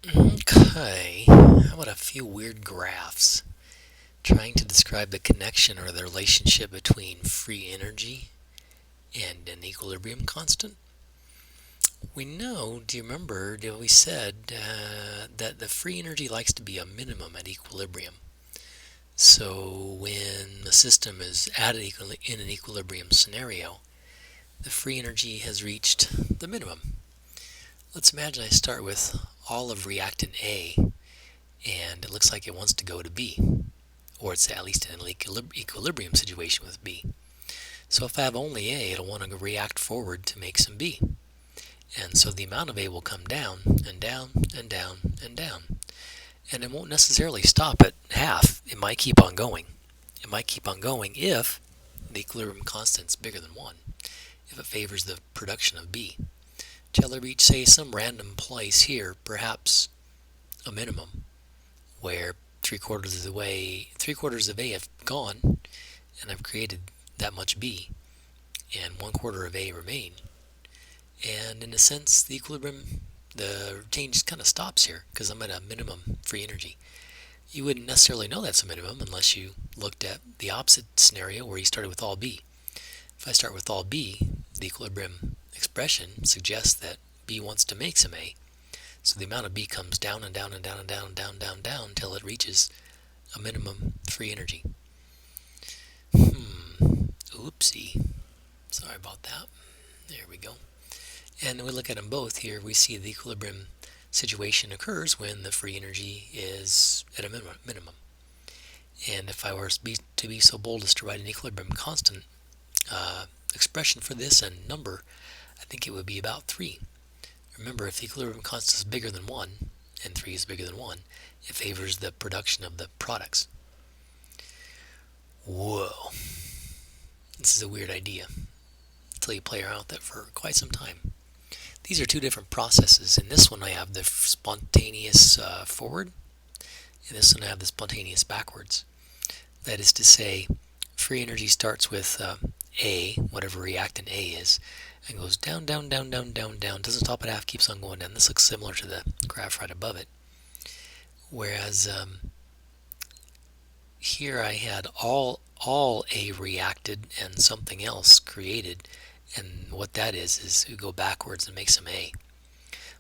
Okay, how about a few weird graphs trying to describe the connection or the relationship between free energy and an equilibrium constant? We know, do you remember that we said that the free energy likes to be a minimum at equilibrium? So when the system is in an equilibrium scenario, the free energy has reached the minimum. Let's imagine I start with all of reactant A and it looks like it wants to go to B, or it's at least in an equilibrium situation with B. So if I have only A, it'll want to react forward to make some B. And so the amount of A will come down and down and down and down. And it won't necessarily stop at half. It might keep on going. It might keep on going if the equilibrium constant is bigger than 1, if it favors the production of B, till it reach, say, some random place here, perhaps a minimum, where three quarters of A have gone, and I've created that much B, and 1/4 of A remain. And in a sense, the change kind of stops here because I'm at a minimum free energy. You wouldn't necessarily know that's a minimum unless you looked at the opposite scenario where you started with all B. If I start with all B, the equilibrium expression suggests that B wants to make some A. So the amount of B comes down and down and down and down and down, down, down until it reaches a minimum free energy. Oopsie. Sorry about that. There we go. And we look at them both here. We see the equilibrium situation occurs when the free energy is at a minimum. And if I were to be so bold as to write an equilibrium constant expression for this and number, I think it would be about 3. Remember, if the equilibrium constant is bigger than 1, and 3 is bigger than 1, it favors the production of the products. Whoa. This is a weird idea until you play around with it for quite some time. These are two different processes. In this one I have the spontaneous forward, in this one I have the spontaneous backwards. That is to say, free energy starts with A, whatever reactant A is, and goes down, down, down, down, down, down, doesn't stop at half, keeps on going down. This looks similar to the graph right above it. Whereas here I had all A reacted and something else created, and what that is we go backwards and make some A.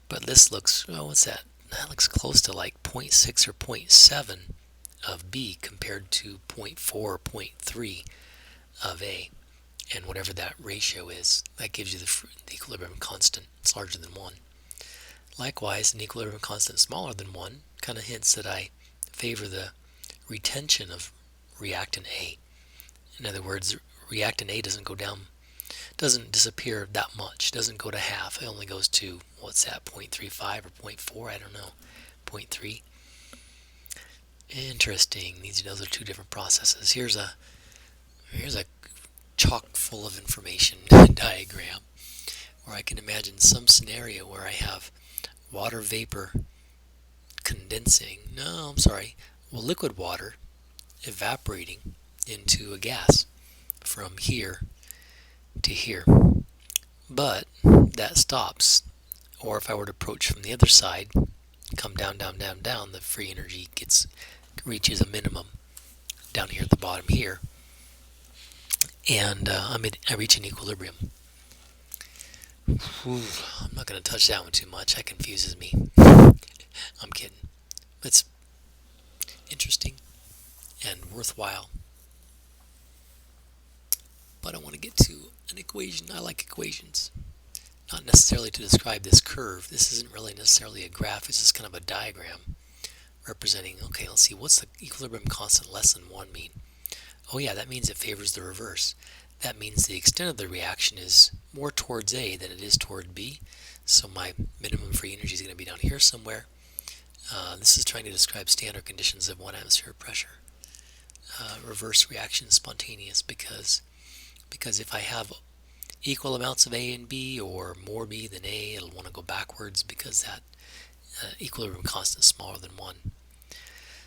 But this looks, oh, what's that? That looks close to like 0.6 or 0.7 of B compared to 0.4 or 0.3 of A. And whatever that ratio is, that gives you the equilibrium constant. It's larger than 1. Likewise, an equilibrium constant smaller than 1 kind of hints that I favor the retention of reactant A. In other words, reactant A doesn't go down, doesn't disappear that much, doesn't go to half. It only goes to, what's that, 0.35 or 0.4, I don't know, 0.3. Interesting. Those are two different processes. Here's a chock full of information diagram where I can imagine some scenario where I have water vapor condensing. No, I'm sorry. Well, liquid water evaporating into a gas from here to here. But that stops. Or if I were to approach from the other side, come down, down, down, down, the free energy reaches a minimum down here at the bottom here, and I reach an equilibrium. Whew, I'm not going to touch that one too much. That confuses me. I'm kidding. It's interesting and worthwhile. But I want to get to an equation. I like equations. Not necessarily to describe this curve. This isn't really necessarily a graph. It's just kind of a diagram representing, okay, let's see, what's the equilibrium constant less than 1 mean? Oh yeah, that means it favors the reverse. That means the extent of the reaction is more towards A than it is toward B. So my minimum free energy is going to be down here somewhere. This is trying to describe standard conditions of 1 atmosphere pressure. Reverse reaction spontaneous because if I have equal amounts of A and B or more B than A, it'll want to go backwards because that equilibrium constant is smaller than 1.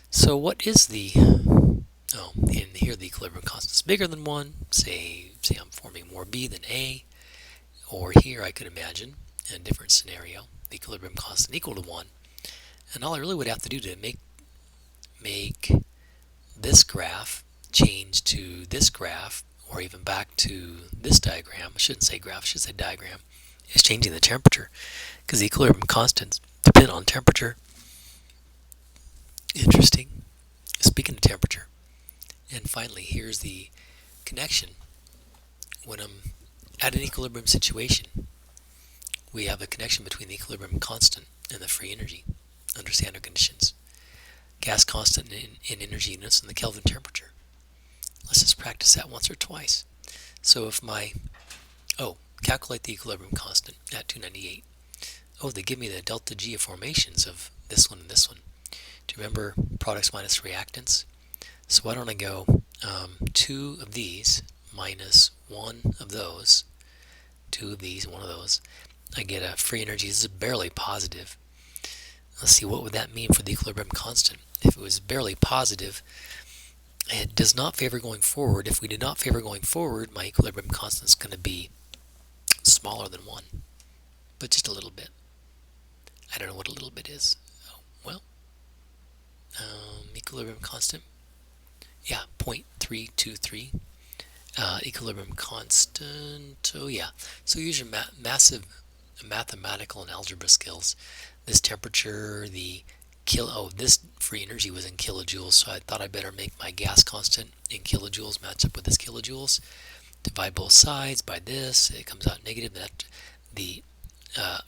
So what is the, oh, and here the equilibrium constant is bigger than 1. Say I'm forming more B than A. Or here I could imagine, in a different scenario, the equilibrium constant equal to 1. And all I really would have to do to make this graph change to this graph, or even back to this diagram, I shouldn't say graph, I should say diagram, is changing the temperature, because the equilibrium constants depend on temperature. Interesting. Speaking of temperature, and finally, here's the connection. When I'm at an equilibrium situation, we have a connection between the equilibrium constant and the free energy under standard conditions. Gas constant in energy units and the Kelvin temperature. Let's just practice that once or twice. So if calculate the equilibrium constant at 298. They give me the delta G of formations of this one and this one. Do you remember products minus reactants? So why don't I go 2 of these minus 1 of those, 2 of these, 1 of those. I get a free energy. This is barely positive. Let's see, what would that mean for the equilibrium constant? If it was barely positive, it does not favor going forward. If we do not favor going forward, my equilibrium constant is going to be smaller than 1, but just a little bit. I don't know what a little bit is. Equilibrium constant, 0.323. Equilibrium constant, so use your massive mathematical and algebra skills. This temperature, this free energy was in kilojoules, so I thought I better make my gas constant in kilojoules match up with this kilojoules. Divide both sides by this, it comes out negative. The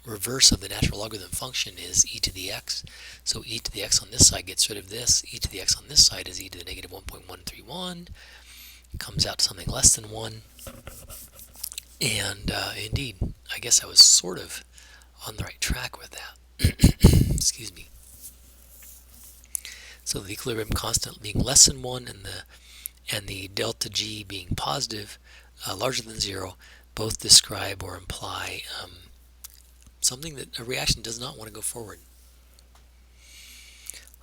reverse of the natural logarithm function is e to the x. So e to the x on this side gets rid of this. E to the x on this side is e to the negative 1.131. Comes out to something less than 1. And indeed, I guess I was sort of on the right track with that. Excuse me. So the equilibrium constant being less than 1 and the delta G being positive, larger than 0, both describe or imply something that a reaction does not want to go forward.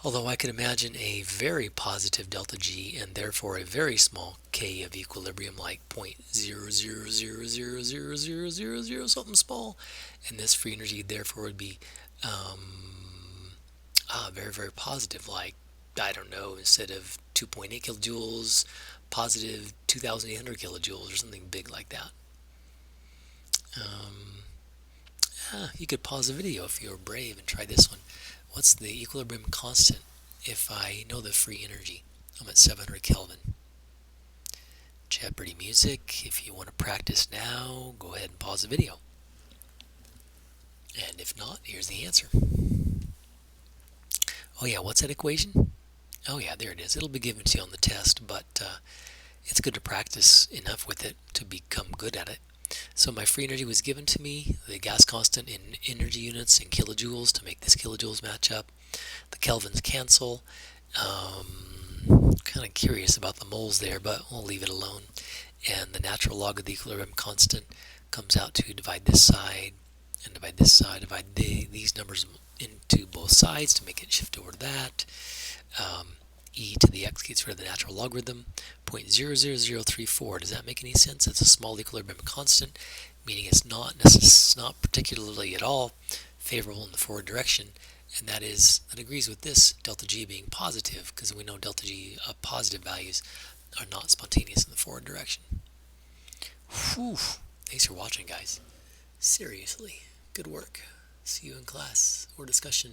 Although I could imagine a very positive delta G and therefore a very small K of equilibrium, like 0.0000000 something small, and this free energy therefore would be very, very positive, like, I don't know, instead of 2.8 kilojoules, positive 2,800 kilojoules or something big like that. You could pause the video if you're brave and try this one. What's the equilibrium constant if I know the free energy? I'm at 700 Kelvin. Jeopardy music. If you want to practice now, go ahead and pause the video. And if not, here's the answer. What's that equation? There it is. It'll be given to you on the test, but it's good to practice enough with it to become good at it. So my free energy was given to me, the gas constant in energy units in kilojoules to make this kilojoules match up. The kelvins cancel. Kind of curious about the moles there, but we'll leave it alone. And the natural log of the equilibrium constant comes out to divide this side and divide this side, divide these numbers into both sides to make it shift over to that. E to the x gets rid of the natural logarithm, 0.00034. Does that make any sense? It's a small equilibrium constant, meaning it's not particularly at all favorable in the forward direction, and that agrees with this delta G being positive, because we know delta G positive values are not spontaneous in the forward direction. Whew. Thanks for watching, guys. Seriously, good work. See you in class or discussion.